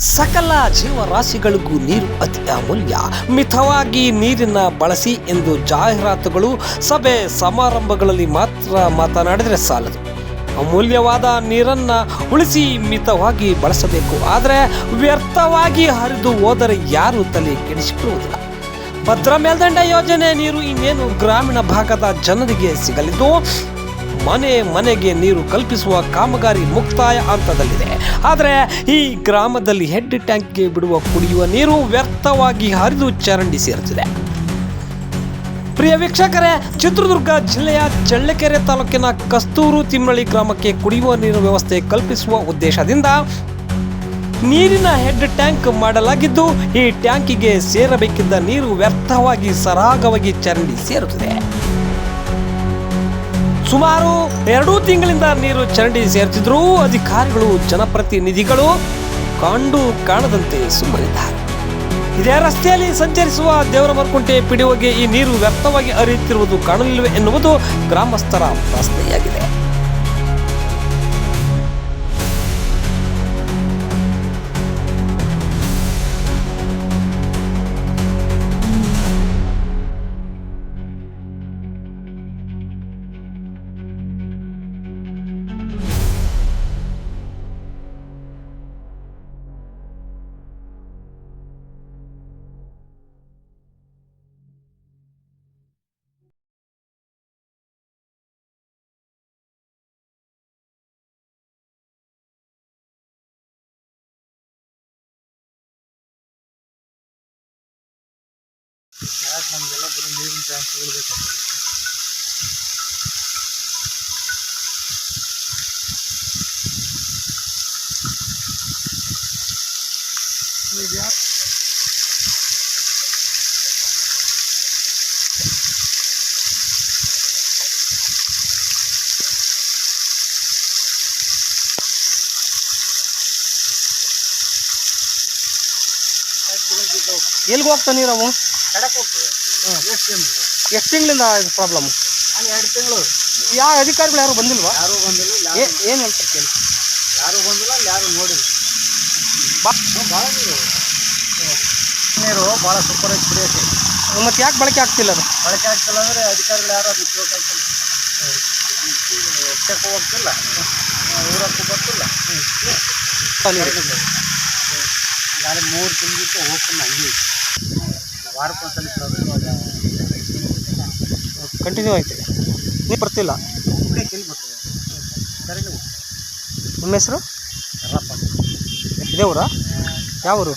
ಸಕಲ ಜೀವರಾಶಿಗಳಿಗೂ ನೀರು ಅತಿ ಅಮೂಲ್ಯ. ಮಿತವಾಗಿ ನೀರಿನ ಬಳಸಿ ಎಂದು ಜಾಹೀರಾತುಗಳು, ಸಭೆ ಸಮಾರಂಭಗಳಲ್ಲಿ ಮಾತ್ರ ಮಾತನಾಡಿದರೆ ಸಾಲದು. ಅಮೂಲ್ಯವಾದ ನೀರನ್ನ ಉಳಿಸಿ ಮಿತವಾಗಿ ಬಳಸಬೇಕು. ಆದರೆ ವ್ಯರ್ಥವಾಗಿ ಹರಿದು ಹೋದರೆ ಯಾರೂ ತಲೆ ಕೆಡಿಸಿಕೊಳ್ಳುವುದಿಲ್ಲ. ಭದ್ರಾ ಮೇಲ್ದಂಡ ಯೋಜನೆ ನೀರು ಇನ್ನೇನು ಗ್ರಾಮೀಣ ಭಾಗದ ಜನರಿಗೆ ಸಿಗಲಿದ್ದು, ಮನೆ ಮನೆಗೆ ನೀರು ಕಲ್ಪಿಸುವ ಕಾಮಗಾರಿ ಮುಕ್ತಾಯ ಹಂತದಲ್ಲಿದೆ. ಆದರೆ ಈ ಗ್ರಾಮದಲ್ಲಿ ಹೆಡ್ ಟ್ಯಾಂಕ್ಗೆ ಬಿಡುವ ಕುಡಿಯುವ ನೀರು ವ್ಯರ್ಥವಾಗಿ ಹರಿದು ಚರಂಡಿ ಸೇರುತ್ತಿದೆ. ಪ್ರಿಯ ವೀಕ್ಷಕರೇ, ಚಿತ್ರದುರ್ಗ ಜಿಲ್ಲೆಯ ಚಳ್ಳಕೆರೆ ತಾಲೂಕಿನ ಕಸ್ತೂರು ತಿಮ್ಮಳಿ ಗ್ರಾಮಕ್ಕೆ ಕುಡಿಯುವ ನೀರಿನ ವ್ಯವಸ್ಥೆ ಕಲ್ಪಿಸುವ ಉದ್ದೇಶದಿಂದ ನೀರಿನ ಹೆಡ್ ಟ್ಯಾಂಕ್ ಮಾಡಲಾಗಿದ್ದು, ಈ ಟ್ಯಾಂಕಿಗೆ ಸೇರಬೇಕಿದ್ದ ನೀರು ವ್ಯರ್ಥವಾಗಿ ಸರಾಗವಾಗಿ ಚರಂಡಿ ಸೇರುತ್ತಿದೆ. ಸುಮಾರು 2 ತಿಂಗಳಿಂದ ನೀರು ಚರಂಡಿ ಸೇರುತ್ತಿದ್ದರೂ ಅಧಿಕಾರಿಗಳು, ಜನಪ್ರತಿನಿಧಿಗಳು ಕಂಡು ಕಾಣದಂತೆ ಸುಮ್ಮನಿದ್ದಾರೆ. ಇದೇ ರಸ್ತೆಯಲ್ಲಿ ಸಂಚರಿಸುವ ದೇವರಮರಕುಂಟೆ ಪಿಡಿಒಗೆ ಈ ನೀರು ವ್ಯರ್ಥವಾಗಿ ಹರಿಯುತ್ತಿರುವುದು ಕಾಣಲಿಲ್ಲವೆ ಎನ್ನುವುದು ಗ್ರಾಮಸ್ಥರ ಪ್ರಶ್ನೆಯಾಗಿದೆ. ನಮಗೆಲ್ಲ ಬರೀ ನೀರಿನ ಟ್ಯಾಂಕ್ಗಳು ಬೇಕಪ್ಪ. ಎಲ್ಲಿಗೆ ಹೋಗ್ತಾ ನೀರವು? ಕಡಕ್ಕೆ ಹೋಗ್ತದೆ. ಎಷ್ಟು ತಿಂಗಳಿಂದ ಇದು ಪ್ರಾಬ್ಲಮ್? 2 ತಿಂಗಳು. ಯಾವ ಅಧಿಕಾರಿಗಳು ಯಾರು ಬಂದಿಲ್ವಾ? ಯಾರೂ ಬಂದಿಲ್ಲ. ಏನು ಹೇಳ್ತಾರೆ ಕೇಳಿ? ಯಾರೂ ಬಂದಿಲ್ಲ, ಯಾರೂ ನೋಡಿಲ್ಲ. ಭಾಳ ನೀರು ಭಾಳ ಸೂಪರ್ ಆಗಿ ಕುಡಿಯೋಕ್ಕೆ. ಮತ್ತೆ ಯಾಕೆ ಬಳಕೆ ಆಗ್ತಿಲ್ಲ ಅದು? ಬಳಕೆ ಆಗ್ತಿಲ್ಲ ಅಂದರೆ ಅಧಿಕಾರಿಗಳು ಯಾರು ಅದನ್ನು ತಿಳ್ಕೊಳ್ತಿಲ್ಲ. ವರ್ಷಕ್ಕೂ ಹೋಗ್ತಿಲ್ಲ, ಊರಕ್ಕೂ ಬರ್ತಿಲ್ಲ. ಗಾಡಿ 3 ತಿಂಗಳಿತ್ತು ಹೋಗ್ತೀನಿ ಹಂಗೆ. ವಾರಕ್ಕೊಂದ್ಸಲ ಇವಾಗ ಕಂಟಿನ್ಯೂ ಆಯ್ತು. ನೀವು ಬರ್ತಿಲ್ಲ? ಕುಡಿಯೋಕೆ ಎಲ್ಲಿ ಬರ್ತದೆ? ಸರಿನೂ. ನಿಮ್ಮ ಹೆಸರು? ಯಲ್ಲಪ್ಪ. ಇದೇ ಊರಾ? ಯಾವ ಊರು?